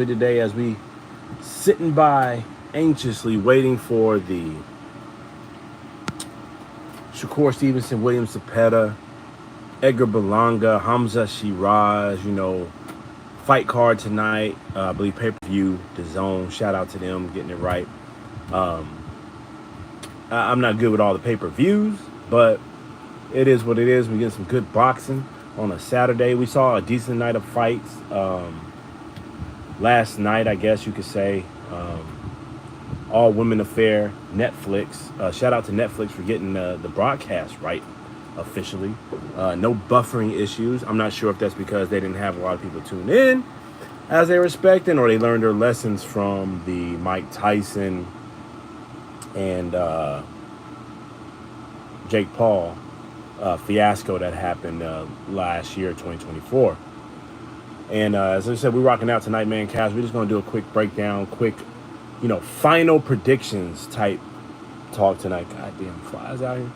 today as we sitting by anxiously waiting for the Shakur Stevenson, William Zepeda, Edgar Berlanga, Hamza Shiraz, fight card tonight. I believe pay-per-view, the zone. Shout out to them getting it right. Um, I'm not good with all the pay-per-views, but it is what it is. We get some good boxing on a Saturday. We saw a decent night of fights. Last night, I guess you could say, all women affair, Netflix. Shout out to Netflix for getting the broadcast right officially. No buffering issues. I'm not sure if that's because they didn't have a lot of people tune in as they were expecting, or they learned their lessons from the Mike Tyson and Jake Paul fiasco that happened last year, 2024. And as I said, we're rocking out tonight, man. Cash, we're just going to do a quick breakdown, quick, final predictions type talk tonight. Goddamn flies out here.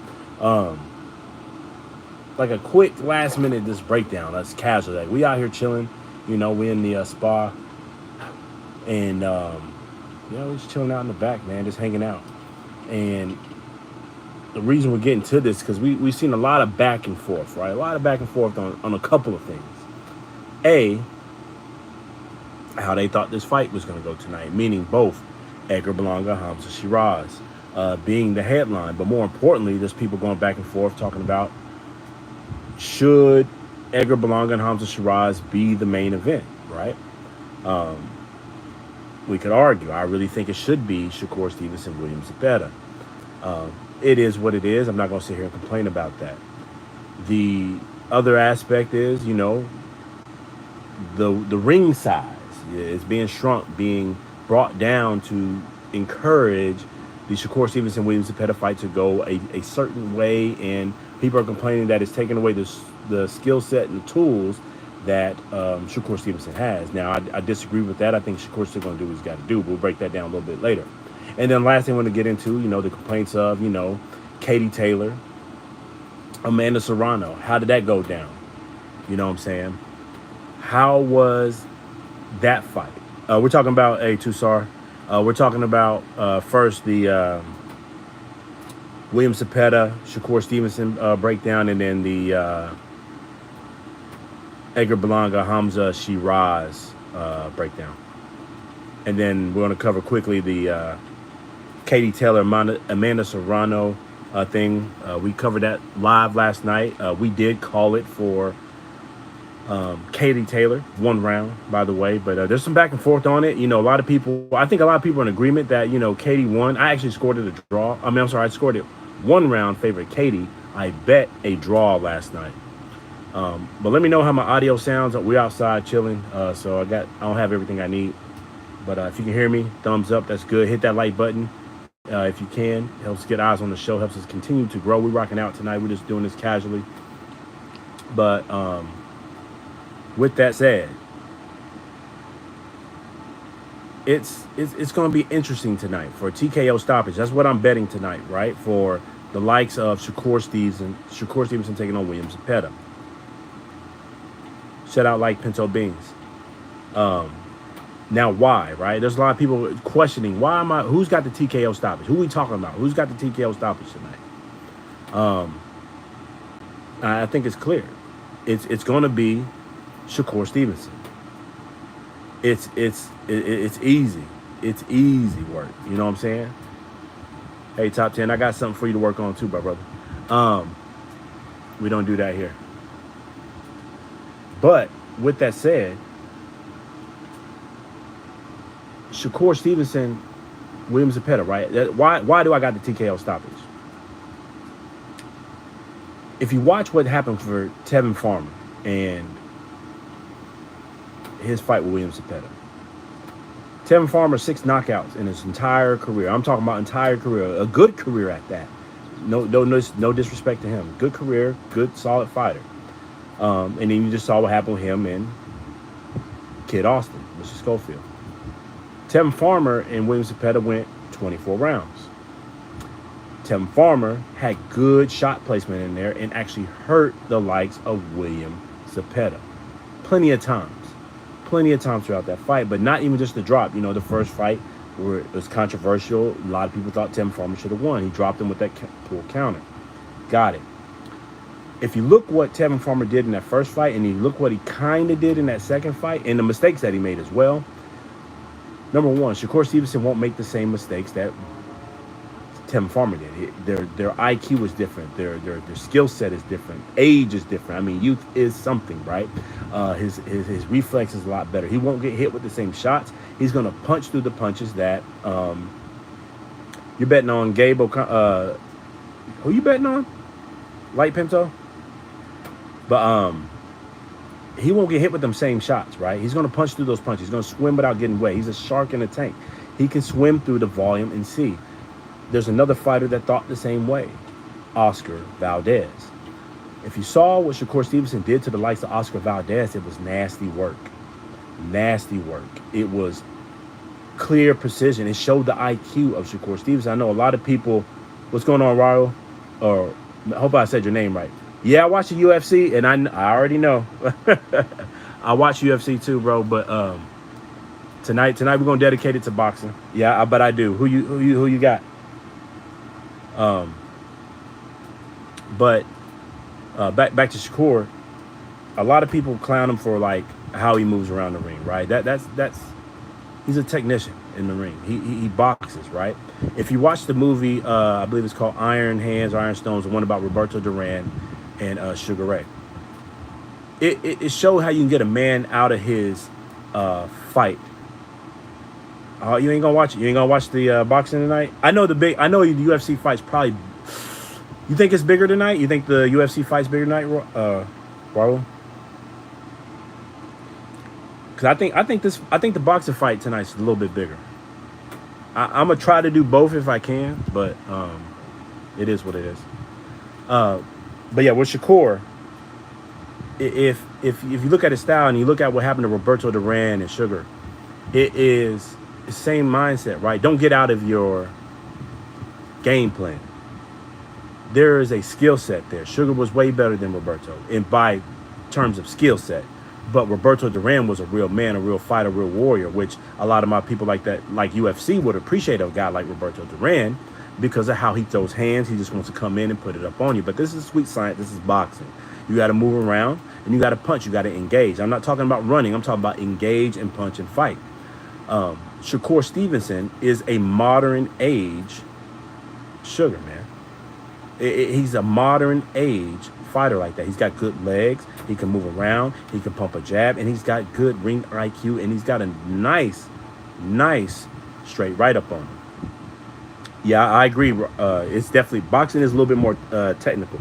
Like a quick last minute just breakdown. That's casual. Like we out here chilling. We in the spa. And, we're just chilling out in the back, man. Just hanging out. And the reason we're getting to this because we've seen a lot of back and forth, right? A lot of back and forth on a couple of things. A, how they thought this fight was going to go tonight, meaning both Edgar Berlanga, Hamza Shiraz being the headline. But more importantly, there's people going back and forth talking about should Edgar Berlanga and Hamza Shiraz be the main event, right? We could argue. I really think it should be Shakur Stevenson, William Zepeda. It is what it is. I'm not going to sit here and complain about that. The other aspect is, the ring size is being shrunk, being brought down to encourage the Shakur Stevenson Williams Zepeda fight to go a certain way, and people are complaining that it's taking away the skill set and the tools that Shakur Stevenson has. Now, I disagree with that. I think Shakur's still going to do what he's got to do. We'll break that down a little bit later. And then last thing I want to get into, the complaints of, Katie Taylor, Amanda Serrano. How did that go down? You know what I'm saying? How was that fight? We're talking about Tussar. We're talking about first the William Zepeda, Shakur Stevenson breakdown, and then the Edgar Berlanga, Hamza Shiraz breakdown. And then we're going to cover quickly the Katie Taylor, Amanda Serrano thing. We covered that live last night. We did call it for Katie Taylor, 1 round, by the way, but there's some back and forth on it. I think a lot of people are in agreement that, Katie won. I actually scored it a draw. I scored it 1 round favorite Katie. I bet a draw last night. But let me know how my audio sounds. We're outside chilling, so I don't have everything I need. But if you can hear me, thumbs up, that's good. Hit that like button if you can. Helps get eyes on the show, helps us continue to grow. We're rocking out tonight. We're just doing this casually. But with that said, it's going to be interesting tonight for a TKO stoppage. That's what I'm betting tonight, right? For the likes of Shakur Stevenson taking on William Zepeda. Shout out like pinto beans. Now, why, right? There's a lot of people questioning, who's got the TKO stoppage? Who we talking about? Who's got the TKO stoppage tonight? I think it's clear. It's going to be Shakur Stevenson. It's easy. It's easy work. You know what I'm saying? Hey, top 10, I got something for you to work on too, my brother. We don't do that here. But with that said, Shakur Stevenson, William Zepeda, right? Why do I got the TKO stoppage? If you watch what happened for Tevin Farmer and his fight with William Zepeda, Tevin Farmer 6 knockouts in his entire career. I'm talking about entire career, a good career at that. No disrespect to him. Good career, good solid fighter. And then you just saw what happened with him and Kid Austin, Mr. Schofield. Tevin Farmer and William Zepeda went 24 rounds. Tevin Farmer had good shot placement in there and actually hurt the likes of William Zepeda. Plenty of times. plenty of times throughout that fight, but not even just the drop. You know, the first fight where it was controversial. A lot of people thought Tevin Farmer should have won. He dropped him with that pull counter. Got it. If you look what Tevin Farmer did in that first fight, and you look what he kind of did in that second fight, and the mistakes that he made as well. Number one, Shakur Stevenson won't make the same mistakes that Tevin Farmer did. Their IQ is different. Their skill set is different. Age is different. I mean, youth is something, right? His reflex is a lot better. He won't get hit with the same shots. He's going to punch through the punches that you're betting on. Gabe O'Connor. Who you betting on? Light Pinto? But he won't get hit with them same shots, right? He's going to punch through those punches. He's going to swim without getting wet. He's a shark in a tank. He can swim through the volume and see. There's another fighter that thought the same way, Oscar Valdez. If you saw what Shakur Stevenson did to the likes of Oscar Valdez, it was nasty work. Nasty work. It was clear precision. It showed the IQ of Shakur Stevenson. I know a lot of people, what's going on, Raro? Or I hope I said your name right. Yeah, I watch the UFC, and I already know. I watch UFC too, bro. But tonight we're gonna dedicate it to boxing. Yeah, but I do. Who you got? But back to Shakur. A lot of people clown him for like how he moves around the ring, right? That's he's a technician in the ring. He boxes, right? If you watch the movie, I believe it's called Iron Hands, Iron Stones, the one about Roberto Duran and Sugar Ray. It showed how you can get a man out of his fight. You ain't gonna watch it. You ain't gonna watch the boxing tonight. I know the UFC fight's probably. You think it's bigger tonight? You think the UFC fight's bigger tonight, Raul? Because I think the boxing fight tonight's a little bit bigger. I'm gonna try to do both if I can, but it is what it is. But yeah, with Shakur, if you look at his style and you look at what happened to Roberto Duran and Sugar, it is the same mindset, right? Don't get out of your game plan. There is a skill set there. Sugar was way better than Roberto, and by terms of skill set. But Roberto Duran was a real man, a real fighter, a real warrior, which a lot of my people like UFC would appreciate a guy like Roberto Duran because of how he throws hands. He just wants to come in and put it up on you. But this is sweet science. This is boxing. You got to move around and you got to punch. You got to engage. I'm not talking about running. I'm talking about engage and punch and fight. Shakur Stevenson is a modern age Sugar, man. He's a modern age fighter like that. He's got good legs. He can move around. He can pump a jab, and he's got good ring IQ, and he's got a nice straight right up on him. Yeah, I agree. It's definitely boxing is a little bit more technical.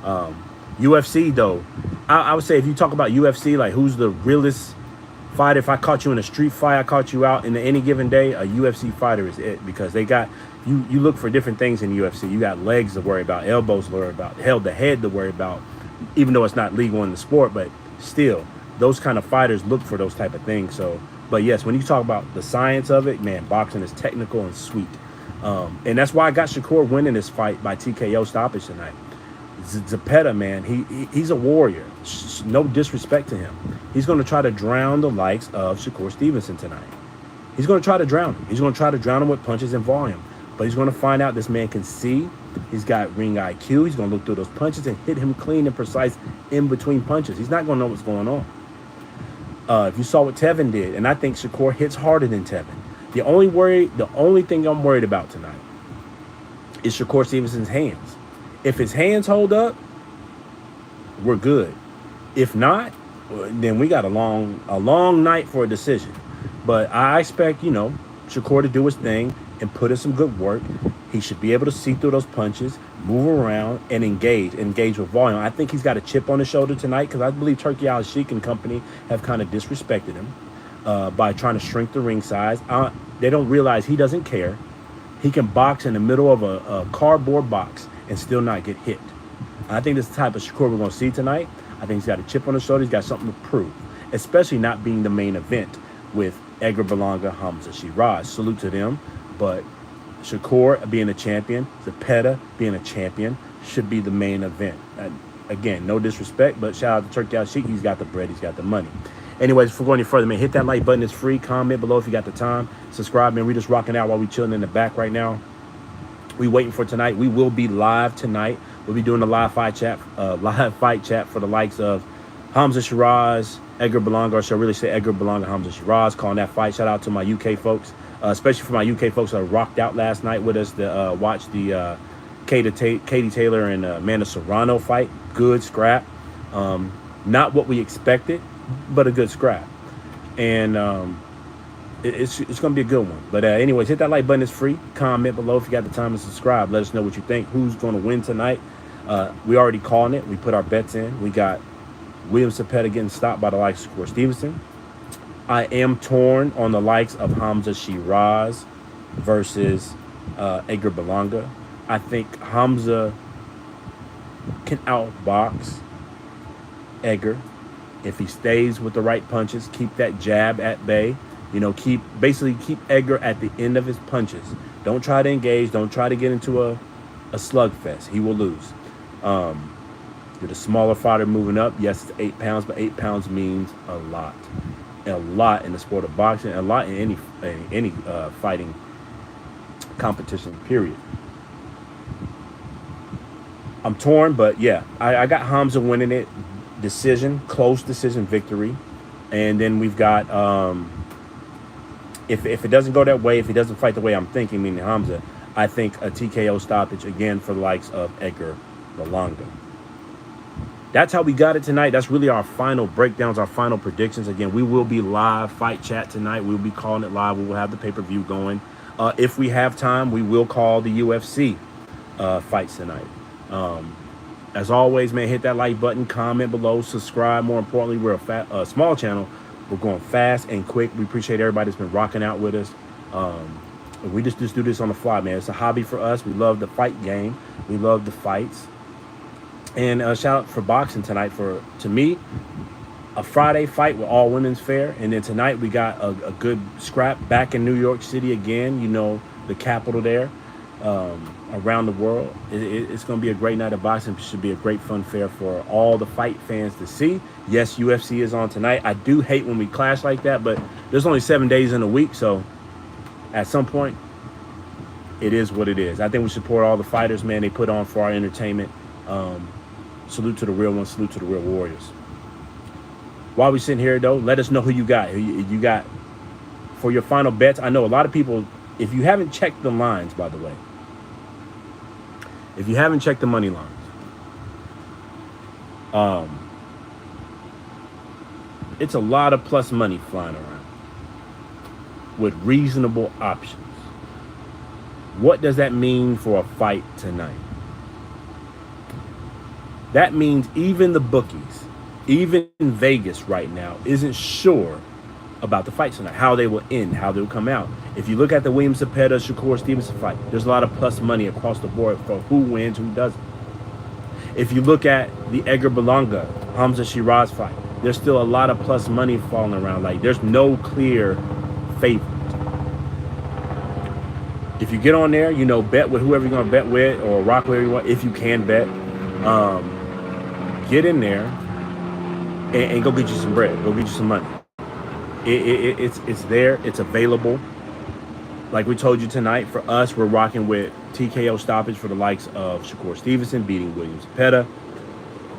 UFC though, I would say if you talk about UFC, like who's the realest fighter? If I caught you in a street fight, I caught you out in any given day, a UFC fighter is it, because they got you look for different things in UFC. You got legs to worry about, elbows to worry about, the head to worry about, even though it's not legal in the sport, but still, those kind of fighters look for those type of things. So, but yes, when you talk about the science of it, man, boxing is technical and sweet. And that's why I got Shakur winning this fight by TKO stoppage tonight. Zepeda, man, he's a warrior. No disrespect to him. He's going to try to drown the likes of Shakur Stevenson tonight. He's going to try to drown him. He's going to try to drown him with punches and volume. But he's going to find out this man can see. He's got ring IQ. He's going to look through those punches and hit him clean and precise in between punches. He's not going to know what's going on. If you saw what Tevin did, and I think Shakur hits harder than Tevin. The only thing I'm worried about tonight is Shakur Stevenson's hands. If his hands hold up, we're good. If not, then we got a long night for a decision. But I expect, Shakur to do his thing and put in some good work. He should be able to see through those punches, move around, and engage with volume. I think he's got a chip on his shoulder tonight because I believe Turkey Al Sheik and company have kind of disrespected him by trying to shrink the ring size. They don't realize he doesn't care. He can box in the middle of a cardboard box and still not get hit. I think this is the type of Shakur we're going to see tonight. I think he's got a chip on his shoulder. He's got something to prove, especially not being the main event with Edgar Berlanga, Hamza Shiraz. Salute to them. But Shakur being a champion, Zepeda being a champion, should be the main event. And again, no disrespect, but shout out to Turkey Al Sheik. He's got the bread. He's got the money. Anyways, before going any further, man, hit that like button. It's free. Comment below if you got the time. Subscribe, man. We just rocking out while we chilling in the back right now. We waiting for tonight. We will be live tonight. We'll be doing a live fight chat for the likes of Hamza Shiraz, Edgar Berlanga, or shall I really say Edgar Berlanga, Hamza Shiraz, calling that fight. Shout out to my UK folks, especially for my UK folks that rocked out last night with us to watch the Katie Taylor and Amanda Serrano fight. Good scrap. Not what we expected, but a good scrap. And it's going to be a good one. But anyways, hit that like button. It's free. Comment below if you got the time to subscribe. Let us know what you think. Who's going to win tonight? We already calling it. We put our bets in. We got William Zepeda getting stopped by the likes of Shakur Stevenson. I am torn on the likes of Hamza Shiraz versus Edgar Berlanga. I think Hamza can outbox Edgar if he stays with the right punches, keep that jab at bay. You know, basically keep Edgar at the end of his punches. Don't try to engage. Don't try to get into a slugfest. He will lose. You're the smaller fighter moving up. Yes, it's 8 pounds, but 8 pounds means a lot. A lot in the sport of boxing, a lot in any fighting competition, period. I'm torn, but yeah, I got Hamza winning it. Decision, close decision victory. And then we've got, if it doesn't go that way, if he doesn't fight the way I'm thinking, meaning Hamza, I think a TKO stoppage again for the likes of Edgar Berlanga. That's how we got it tonight. That's really our final breakdowns, our final predictions. Again, we will be live fight chat tonight. We'll be calling it live. We will have the pay-per-view going. If we have time, we will call the UFC fights tonight. As always, man, hit that like button, comment below, subscribe. More importantly, we're a small channel. We're going fast and quick. We appreciate everybody that's been rocking out with us. We just do this on the fly, man. It's a hobby for us. We love the fight game. We love the fights. And shout out for boxing tonight for, to me, a Friday fight with all women's fair. And then tonight we got a good scrap back in New York City again, you know, the capital there, around the world. It's going to be a great night of boxing. It should be a great fun fair for all the fight fans to see. Yes, UFC is on tonight. I do hate when we clash like that, but there's only 7 days in a week. So at some point, it is what it is. I think we support all the fighters, man. They put on for our entertainment. Salute to the real ones. Salute to the real warriors. While we sitting here, though, let us know who you got. Who you got for your final bets. I know a lot of people, if you haven't checked the lines, by the way, if you haven't checked the money lines, it's a lot of plus money flying around with reasonable options. What does that mean for a fight tonight? That means even the bookies, even in Vegas right now, isn't sure about the fight tonight, how they will end, how they will come out. If you look at the William Zepeda, Shakur Stevenson fight, there's a lot of plus money across the board for who wins, who doesn't. If you look at the Edgar Berlanga, Hamza Shiraz fight, there's still a lot of plus money falling around. Like, there's no clear favorite. If you get on there, you know, bet with whoever you're going to bet with or rock whoever you want, if you can bet. Get in there and go get you some bread. Go get you some money. It's there. It's available. Like we told you tonight, for us, we're rocking with TKO stoppage for the likes of Shakur Stevenson beating William Zepeda.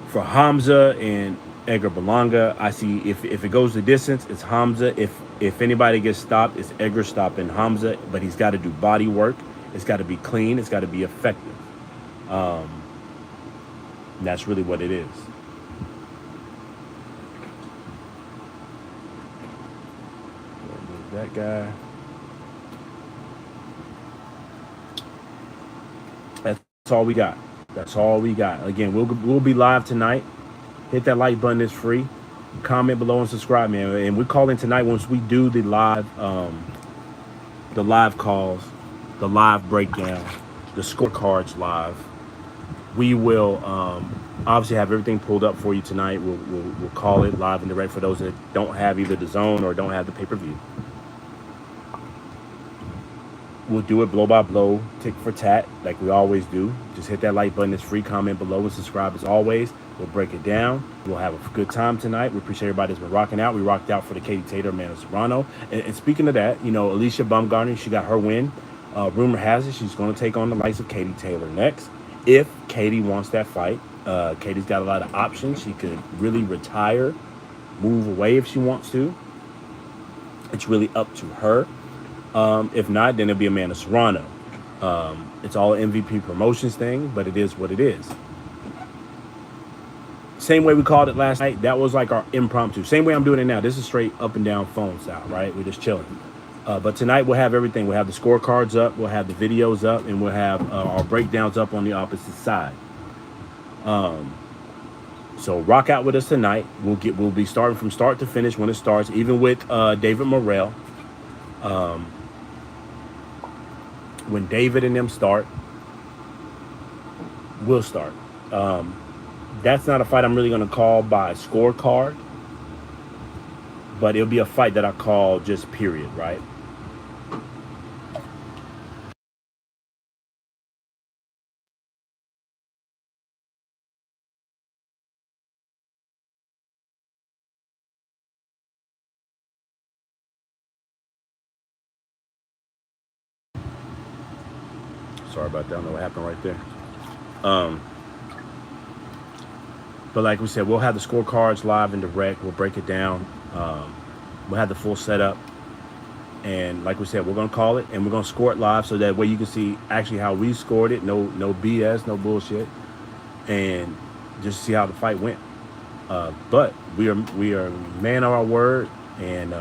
For Hamza and Edgar Berlanga, I see if it goes the distance, it's Hamza. If anybody gets stopped, it's Edgar stopping Hamza. But he's got to do body work. It's got to be clean. It's got to be effective. That's really what it is. That guy. That's all we got. That's all we got. Again, we'll be live tonight. Hit that like button. It's free. Comment below and subscribe, man. And we call in tonight once we do the live calls, the live breakdown, the scorecards live. We will obviously have everything pulled up for you tonight. We'll call it live and direct for those that don't have either the zone or don't have the pay-per-view. We'll do it blow by blow, tick for tat, like we always do. Just hit that like button. It's free. Comment below and subscribe as always. We'll break it down. We'll have a good time tonight. We appreciate everybody that's been rocking out. We rocked out for the Katie Taylor, Amanda Serrano. And speaking of that, you know, Alicia Baumgartner, she got her win. Rumor has it she's going to take on the likes of Katie Taylor next. If Katie wants that fight, Katie's got a lot of options. She could really retire, move away if she wants to. It's really up to her. If not, then it'll be Amanda Serrano. It's all an MVP Promotions thing, but it is what it is. Same way we called it last night. That was like our impromptu. Same way I'm doing it now. This is straight up and down phone style, right? We're just chilling. But tonight we'll have everything. We'll have the scorecards up. We'll have the videos up. And we'll have our breakdowns up on the opposite side. So rock out with us tonight. We'll be starting from start to finish when it starts. Even with David Morrell. When David and them start, we'll start. That's not a fight I'm really going to call by scorecard, but it'll be a fight that I call just period, right? Sorry about that. I don't know what happened right there. But like we said, we'll have the scorecards live and direct. We'll break it down. We'll have the full setup. And like we said, we're going to call it and we're going to score it live so that way you can see actually how we scored it. No BS, no bullshit. And just see how the fight went. But we are man of our word. And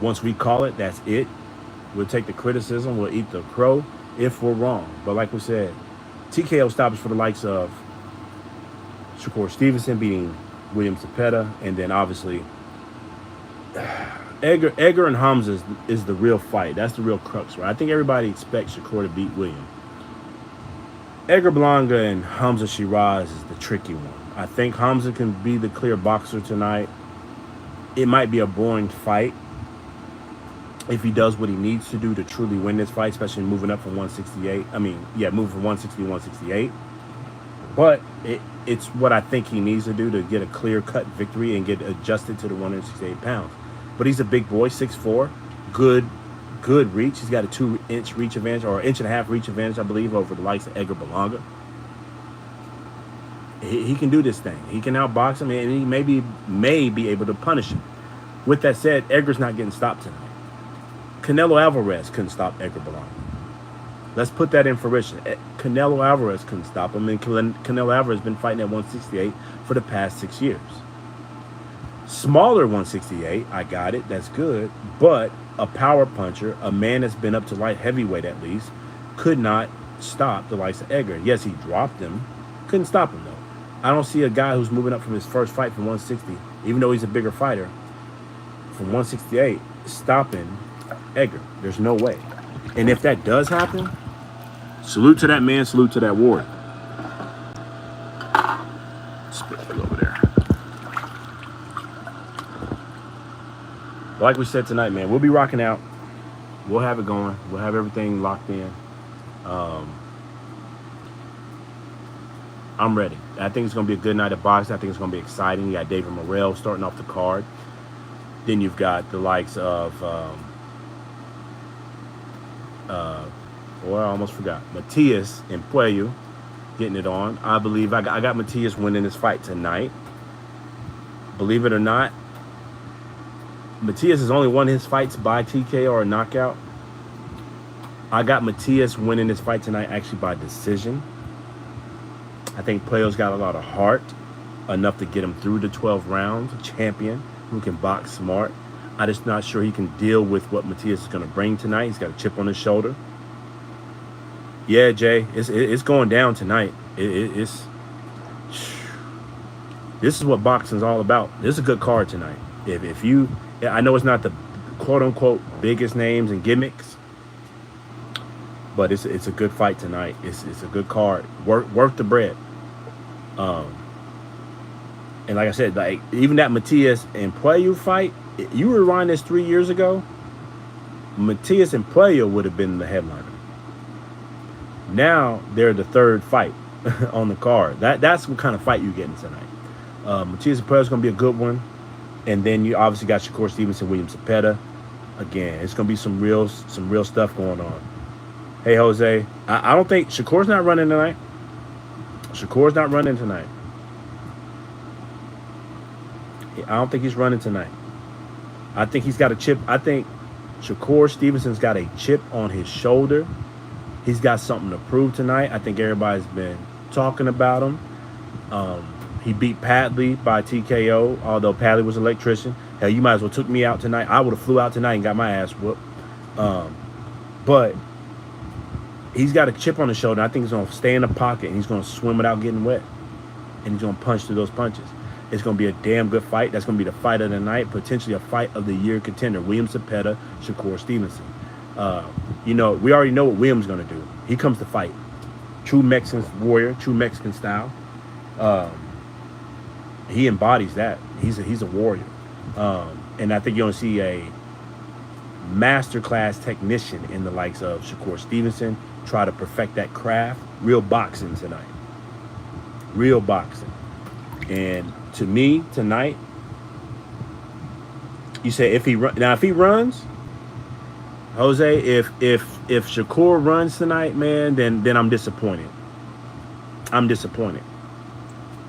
once we call it, that's it. We'll take the criticism. We'll eat the crow if we're wrong. But like we said, TKO stoppage for the likes of Shakur Stevenson beating William Zepeda, and then obviously Edgar and Hamza is the real fight. That's the real crux, right? I think everybody expects Shakur to beat William. Edgar Berlanga and Hamza Shiraz is the tricky one. I think Hamza can be the clear boxer tonight. It might be a boring fight if he does what he needs to do to truly win this fight, especially moving up from 168. Moving from 160 to 168. But it's what I think he needs to do to get a clear-cut victory and get adjusted to the 168 pounds. But he's a big boy, 6'4", good reach. He's got a 2-inch reach advantage, or an 1.5-inch reach advantage, I believe, over the likes of Edgar Berlanga. He can do this thing. He can outbox him, and he may be able to punish him. With that said, Edgar's not getting stopped tonight. Canelo Alvarez couldn't stop Edgar Berlanga. Let's put that in fruition. Canelo Alvarez couldn't stop him, and Canelo Alvarez has been fighting at 168 for the past 6 years. Smaller 168, I got it, that's good, but a power puncher, a man that's been up to light heavyweight at least, could not stop the likes of Edgar. Yes, he dropped him, couldn't stop him though. I don't see a guy who's moving up from his first fight from 160, even though he's a bigger fighter, from 168, stopping Edgar. There's no way. And if that does happen, salute to that man, salute to that warrior. Split it over there. Like we said tonight, man, we'll be rocking out. We'll have it going. We'll have everything locked in. I'm ready. I think it's going to be a good night of boxing. I think it's going to be exciting. You got David Morrell starting off the card. Then you've got the likes of... I almost forgot. Matias and Puello getting it on. I believe I got Matias winning this fight tonight. Believe it or not, Matias has only won his fights by TKO or knockout. I got Matias winning this fight tonight actually by decision. I think Puello's got a lot of heart, enough to get him through the 12 rounds. A champion who can box smart. I'm just not sure he can deal with what Matias is going to bring tonight. He's got a chip on his shoulder. Yeah, Jay, it's going down tonight. This is what boxing's all about. This is a good card tonight. If you, I know it's not the quote unquote biggest names and gimmicks, but it's a good fight tonight. It's a good card. Worth the bread. And like I said, like even that Matias and Puello fight, you rewind this 3 years ago, Matias and Puello would have been the headliner. Now they're the third fight. on the card. That's what kind of fight you're getting tonight. Matias Zepeda is going to be a good one. And then you obviously got Shakur Stevenson, William Zepeda. Again, it's going to be some real stuff going on. Hey, Jose, I don't think Shakur's not running tonight. Shakur's not running tonight. I don't think he's running tonight. I think he's got a chip. I think Shakur Stevenson's got a chip on his shoulder. He's got something to prove tonight. I think everybody's been talking about him. He beat Padley by TKO, although Padley was an electrician. Hell, you might as well took me out tonight. I would have flew out tonight and got my ass whooped. But he's got a chip on his shoulder. I think he's going to stay in the pocket, and he's going to swim without getting wet. And he's going to punch through those punches. It's going to be a damn good fight. That's going to be the fight of the night, potentially a fight of the year contender. William Zepeda, Shakur Stevenson. We already know what William's going to do. He comes to fight. True Mexican warrior, true Mexican style. He embodies that. He's a warrior. And I think you're going to see a masterclass technician in the likes of Shakur Stevenson try to perfect that craft. Real boxing tonight. Real boxing. And to me, tonight, you say if he runs, Jose, if Shakur runs tonight, man, then I'm disappointed. I'm disappointed.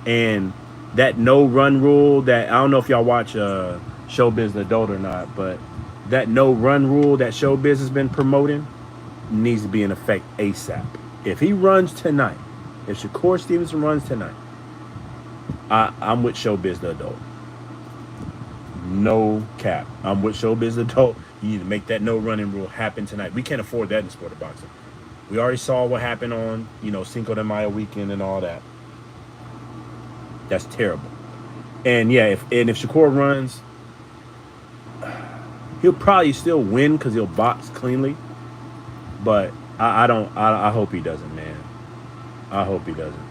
And that no run rule that I don't know if y'all watch Showbiz the Adult or not, but that no run rule that Showbiz has been promoting needs to be in effect ASAP. If he runs tonight, if Shakur Stevenson runs tonight, I'm with Showbiz the Adult. No cap. I'm with Showbiz the Adult. You need to make that no running rule happen tonight. We can't afford that in the sport of boxing. We already saw what happened on, Cinco de Mayo weekend and all that. That's terrible. And yeah, if Shakur runs, he'll probably still win because he'll box cleanly. But I hope he doesn't, man. I hope he doesn't.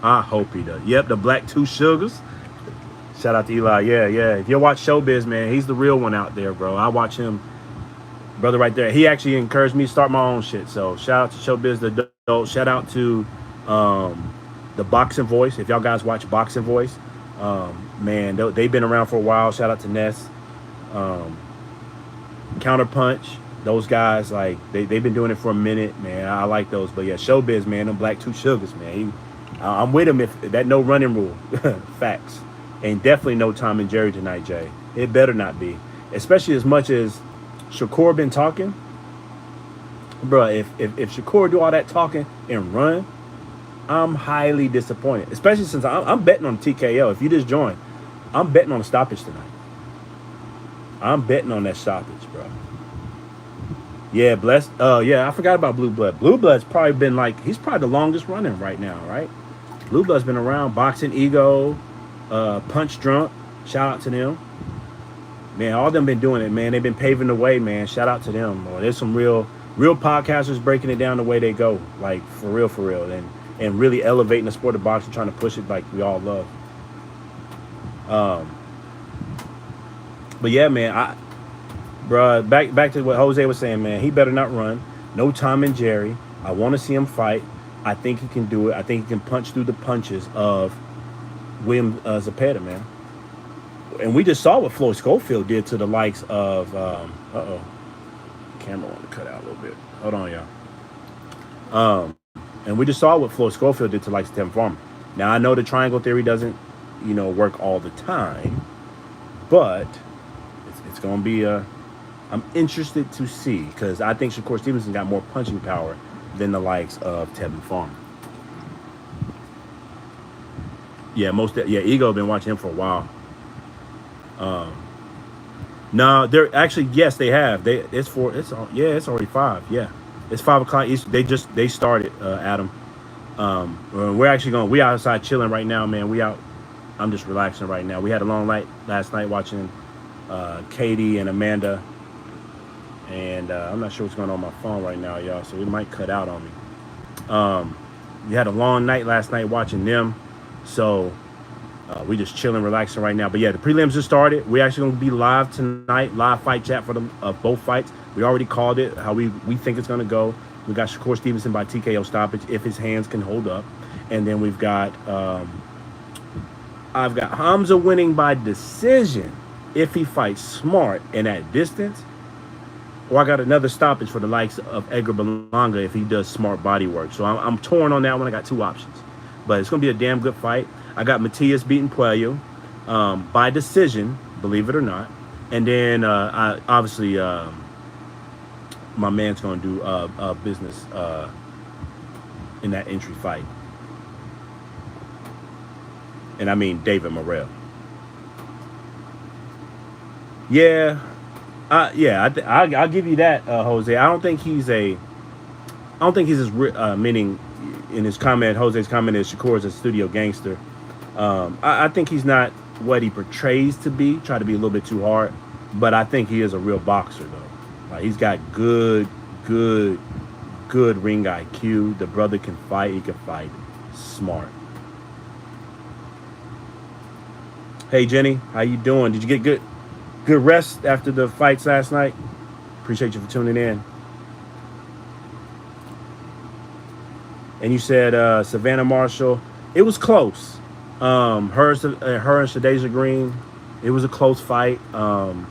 I hope he does. Yep, the Black Two Sugars. Shout out to Eli. Yeah. If you watch Showbiz, man, he's the real one out there, bro. I watch him, brother, right there. He actually encouraged me to start my own shit. So shout out to Showbiz the Adult. Shout out to the Boxing Voice. If y'all guys watch Boxing Voice, man, they've been around for a while. Shout out to Ness. Counterpunch. Those guys, like, they've been doing it for a minute, man. I like those. But yeah, Showbiz, man, them Black Two Sugars, man. I'm with him if that no running rule. Facts. And definitely no Tom and Jerry tonight, Jay. It better not be. Especially as much as Shakur been talking. Bruh, if Shakur do all that talking and run, I'm highly disappointed. Especially since I'm betting on TKO. If you just joined, I'm betting on a stoppage tonight. I'm betting on that stoppage, bro. Yeah, blessed. Yeah, I forgot about Blue Blood. Blue Blood's probably been he's probably the longest running right now, right? Blue Blood's been around. Boxing Ego, Punch Drunk. Shout out to them. Man, all of them been doing it, man. They've been paving the way, man. Shout out to them. Boy, there's some real podcasters breaking it down the way they go. Like, for real. And really elevating the sport of boxing, trying to push it like we all love. But yeah, man, bruh, back to what Jose was saying, man. He better not run. No Tom and Jerry. I want to see him fight. I think he can do it. I think he can punch through the punches of William Zepeda, man. And we just saw what Floyd Schofield did to the likes of, camera want to cut out a little bit. Hold on, y'all. And we just saw what Floyd Schofield did to like Tim Farmer. Now, I know the triangle theory doesn't, work all the time, but it's going to be I'm interested to see, because I think Shakur Stevenson got more punching power than the likes of Tevin Farmer. Yeah, Ego been watching him for a while. No, they're actually, yes, they have. It's already 5. Yeah, it's 5 o'clock East. They started, Adam. We outside chilling right now, man. We out. I'm just relaxing right now. We had a long night last night watching Katie and Amanda. And I'm not sure what's going on my phone right now, y'all, so it might cut out on me. We had a long night last night watching them, so we just chilling, relaxing right now. But yeah, the prelims just started. We're actually going to be live tonight, live fight chat for both fights. We already called it, how we think it's going to go. We got Shakur Stevenson by TKO stoppage if his hands can hold up. And then we've got I've got Hamza winning by decision if he fights smart and at distance. Or I got another stoppage for the likes of Edgar Berlanga if he does smart body work. So I'm torn on that one. I got two options. But it's going to be a damn good fight. I got Matias beating Puello by decision, believe it or not. And then obviously my man's going to do business in that entry fight. And I mean David Morrell. Yeah, I'll give you that, Jose. I don't think he's as meaning in his comment. Jose's comment is Shakur is a studio gangster. I think he's not what he portrays to be. Try to be a little bit too hard, but I think he is a real boxer though. He's got good ring IQ. The brother can fight. He can fight smart. Hey Jenny, how you doing? Did you get good rest after the fights last night? Appreciate you for tuning in. And you said Savannah Marshall. It was close. Her and Shadeja Green. It was a close fight. I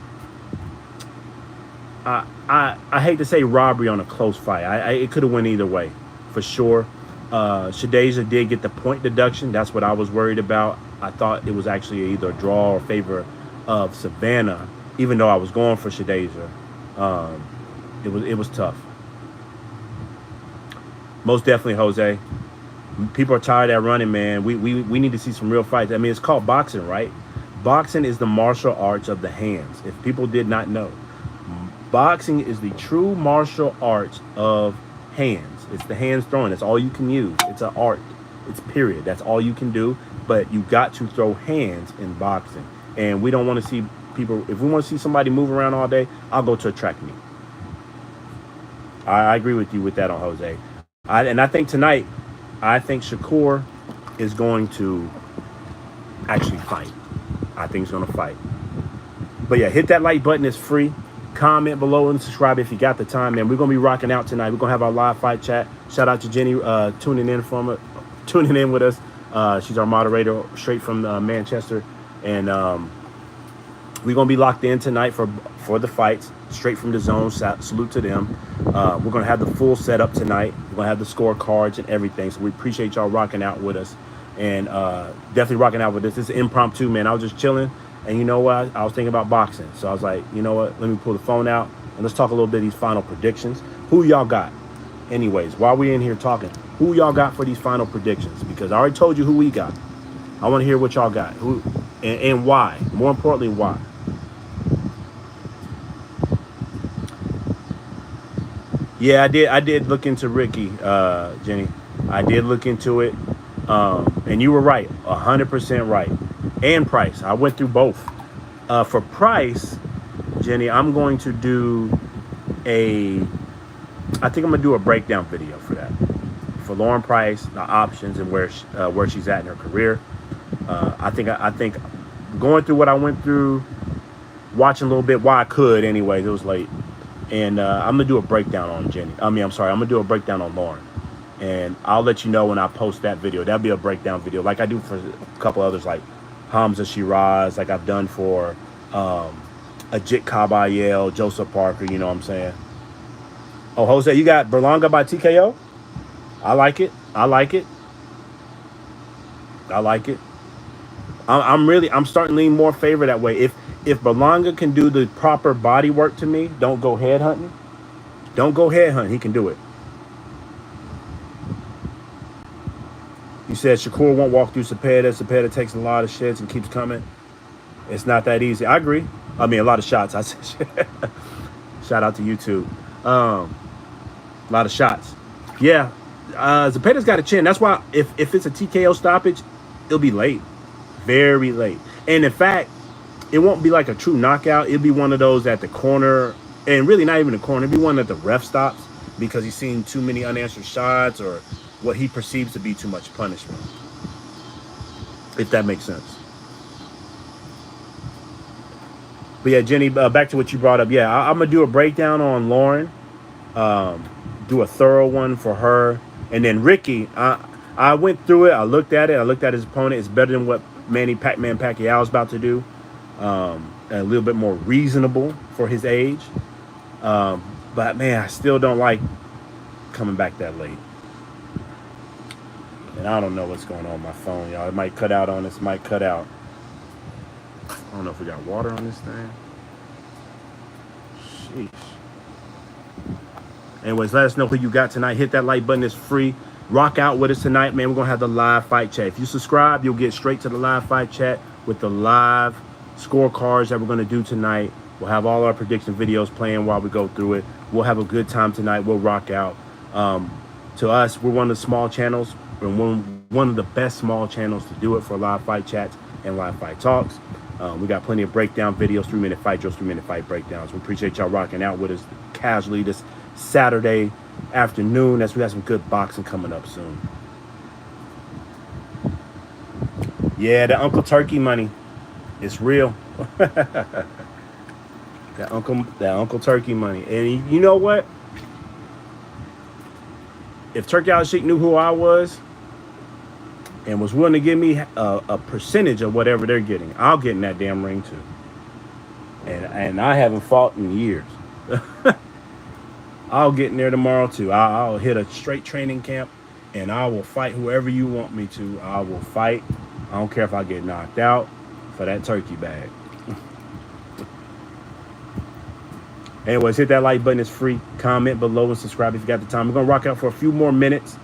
hate to say robbery on a close fight. It could have went either way, for sure. Shadeja did get the point deduction. That's what I was worried about. I thought it was actually either a draw or favor of Savannah, even though I was going for Shadeja. It was tough. Most definitely, Jose. People are tired of running, man. We need to see some real fights. I mean, it's called boxing, right? Boxing is the martial arts of the hands. If people did not know, boxing is the true martial arts of hands. It's the hands throwing. That's all you can use. It's an art. It's period. That's all you can do. But you got to throw hands in boxing. And we don't want to see people. If we want to see somebody move around all day, I'll go to a track meet. I agree with you with that on Jose. And I think tonight, I think Shakur is going to actually fight. I think he's going to fight. But yeah, hit that like button. It's free. Comment below and subscribe if you got the time, man. We're going to be rocking out tonight. We're going to have our live fight chat. Shout out to Jenny tuning in with us. She's our moderator straight from Manchester. And we're going to be locked in tonight for the fights, straight from the zone. Salute to them. We're going to have the full setup tonight. We're going to have the scorecards and everything. So we appreciate y'all rocking out with us. And definitely rocking out with us. This is impromptu, man. I was just chilling. And you know what? I was thinking about boxing. So I was like, you know what? Let me pull the phone out. And let's talk a little bit of these final predictions. Who y'all got? Anyways, while we in here talking, who y'all got for these final predictions? Because I already told you who we got. I want to hear what y'all got. Who and why? More importantly, why? Yeah, I did look into Ricky, Jenny. I did look into it. And you were right, 100% right. And Price. I went through both. For Price, Jenny, I'm going to do I think I'm going to do a breakdown video for that. For Lauren Price, the options and where she's at in her career. I think going through what I went through, watching a little bit while I could anyways, it was late. And I'm going to do a breakdown on Jenny. I'm going to do a breakdown on Lauren. And I'll let you know when I post that video. That'll be a breakdown video like I do for a couple others like Hamza Shiraz, like I've done for Ajit Kabayel, Joseph Parker, you know what I'm saying? Oh, Jose, you got Berlanga by TKO? I like it. I'm starting to lean more favor that way. If Berlanga can do the proper body work to me, don't go head hunting. He can do it. You said Shakur won't walk through Zepeda. Zepeda takes a lot of shits and keeps coming. It's not that easy. I agree. I mean, a lot of shots. I said, shout out to YouTube. A lot of shots. Yeah. Zepeda's got a chin. That's why if it's a TKO stoppage, it'll be late. Very late. And in fact, it won't be like a true knockout. It'll be one of those at the corner. And really not even the corner. It'll be one that the ref stops because he's seen too many unanswered shots or what he perceives to be too much punishment, if that makes sense. But yeah, Jenny, back to what you brought up. Yeah, I'm going to do a breakdown on Lauren, do a thorough one for her. And then Ricky, I went through it. I looked at it. I looked at his opponent. It's better than what Manny Pac-Man Pacquiao is about to do. A little bit more reasonable for his age. But man, I still don't like coming back that late. And I don't know what's going on with my phone, y'all. It might cut out on us. Might cut out. I don't know if we got water on this thing. Sheesh. Anyways, let us know who you got tonight. Hit that like button. It's free. Rock out with us tonight, man. We're going to have the live fight chat. If you subscribe, you'll get straight to the live fight chat with the live scorecards that we're going to do tonight. We'll have all our prediction videos playing while we go through it. We'll have a good time tonight. We'll rock out. To us, we're one of the small channels. We're one of the best small channels to do it for live fight chats and live fight talks. We got plenty of breakdown videos, 3-minute fight drills, 3-minute fight breakdowns. We appreciate y'all rocking out with us casually this Saturday afternoon as we got some good boxing coming up soon. Yeah, the Uncle Turkey money, it's real. that Uncle Turkey money. And you know what? If Turkey Al-Sheikh knew who I was and was willing to give me a percentage of whatever they're getting, I'll get in that damn ring too. And I haven't fought in years. I'll get in there tomorrow too. I'll hit a straight training camp and I will fight whoever you want me to. I will fight. I don't care if I get knocked out for that turkey bag. Anyways, hit that like button. It's free. Comment below and subscribe if you got the time. We're going to rock out for a few more minutes.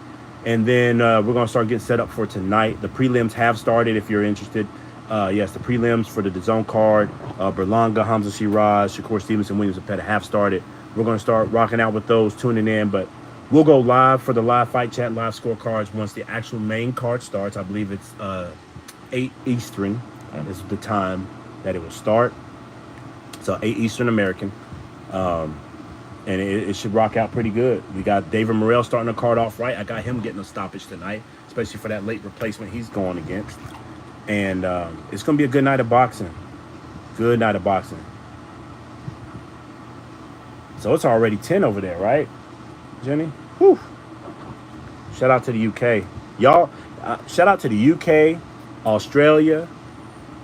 And then we're going to start getting set up for tonight. The prelims have started if you're interested. Yes, the prelims for the DAZN card. Berlanga, Hamza Shiraz, Shakur, Stevenson, Williams, Zepeda have started. We're going to start rocking out with those, tuning in. But we'll go live for the live fight chat, live scorecards once the actual main card starts. I believe it's 8 Eastern. Is the time that it will start. So 8 Eastern American. And it should rock out pretty good. We got David Morrell starting the card off right. I got him getting a stoppage tonight, especially for that late replacement he's going against. And it's going to be a good night of boxing. Good night of boxing. So it's already 10 over there, right, Jenny? Whew. Shout out to the UK. Y'all, shout out to the UK, Australia,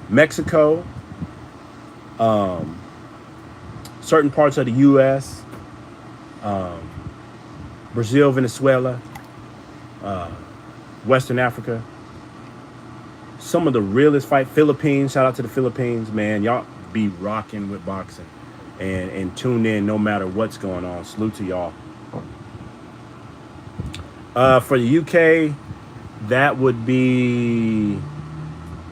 Mexico, certain parts of the U.S., Brazil, Venezuela, Western Africa. Some of the realest fight. Philippines, shout out to the Philippines, man. Y'all be rocking with boxing and tune in no matter what's going on. Salute to y'all. For the UK, that would be,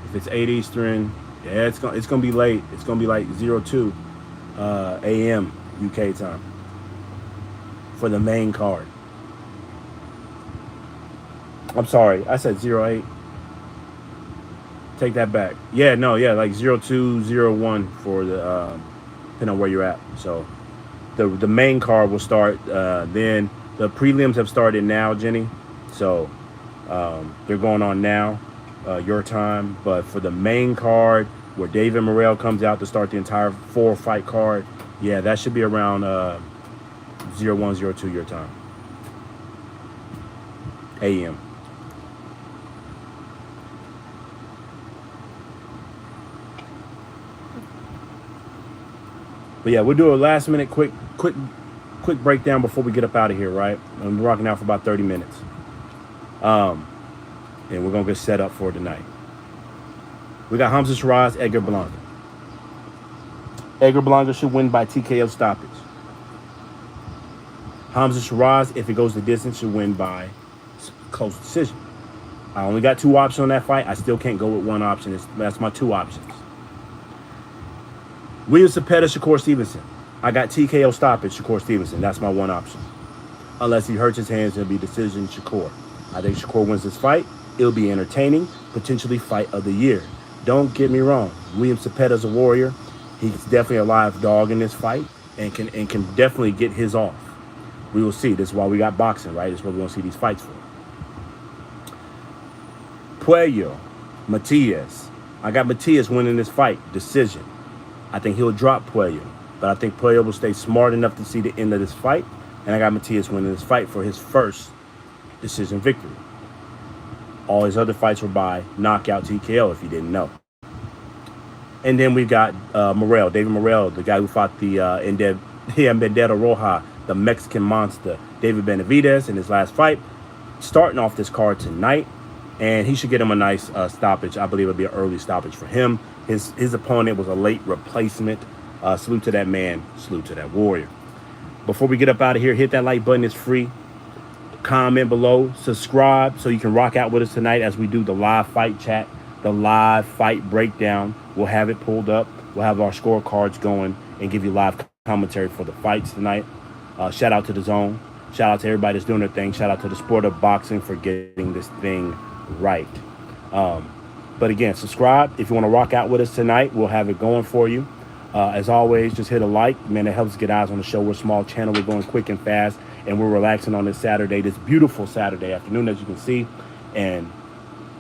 if it's 8 Eastern, yeah, it's gonna be late. It's gonna be like 02 a.m. UK time for the main card. I'm sorry, I said 08. Take that back. Yeah, no, yeah, like 0201 for the depending on where you're at. So the main card will start. Then the prelims have started now, Jenny. So they're going on now, your time. But for the main card, where David Morrell comes out to start the entire 4-fight card, yeah, that should be around 0102 your time. AM. But yeah, we'll do a last minute quick breakdown before we get up out of here, right? I'm rocking out for about 30 minutes. And we're gonna get set up for tonight. We got Hamza Shiraz, Edgar Berlanga. Edgar Berlanga should win by TKO stoppage. Hamza Shiraz, if it goes the distance, should win by close decision. I only got 2 options on that fight. I still can't go with one option. That's my 2 options. Williams, Zepeda, Shakur, Stevenson. I got TKO stoppage, Shakur, Stevenson. That's my 1 option. Unless he hurts his hands, it'll be decision Shakur. I think Shakur wins this fight. It'll be entertaining, potentially fight of the year. Don't get me wrong. Williams, Zepeda's a warrior. He's definitely a live dog in this fight and can definitely get his off. We will see. This is why we got boxing, right? This is what we're going to see these fights for. Puello, Matias. I got Matias winning this fight, decision. I think he'll drop Puello, but I think Puello will stay smart enough to see the end of this fight, and I got Matias winning this fight for his first decision victory. All his other fights were by knockout TKO, if you didn't know. And then we got Morrell, David Morrell, the guy who fought the Vendetta Roja, the Mexican monster, David Benavidez, in his last fight, starting off this card tonight. And he should get him a nice stoppage. I believe it'll be an early stoppage for him. His opponent was a late replacement. Salute to that man. Salute to that warrior. Before we get up out of here, hit that like button. It's free. Comment below. Subscribe so you can rock out with us tonight as we do the live fight chat, the live fight breakdown. We'll have it pulled up. We'll have our scorecards going and give you live commentary for the fights tonight. Shout out to the Zone. Shout out to everybody that's doing their thing. Shout out to the sport of boxing for getting this thing right. But again, subscribe if you want to rock out with us tonight. We'll have it going for you. As always, just hit a like. Man, it helps get eyes on the show. We're a small channel. We're going quick and fast, and we're relaxing on this Saturday, this beautiful Saturday afternoon, as you can see. And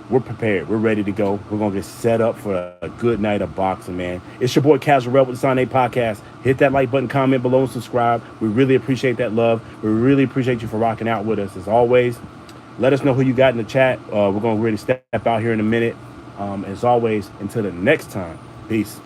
we're prepared. We're ready to go. We're going to get set up for a good night of boxing, man. It's your boy, Casual with the Sunday Podcast. Hit that like button, comment below, and subscribe. We really appreciate that love. We really appreciate you for rocking out with us. As always, let us know who you got in the chat. We're going to really step out here in a minute. As always, until the next time, peace.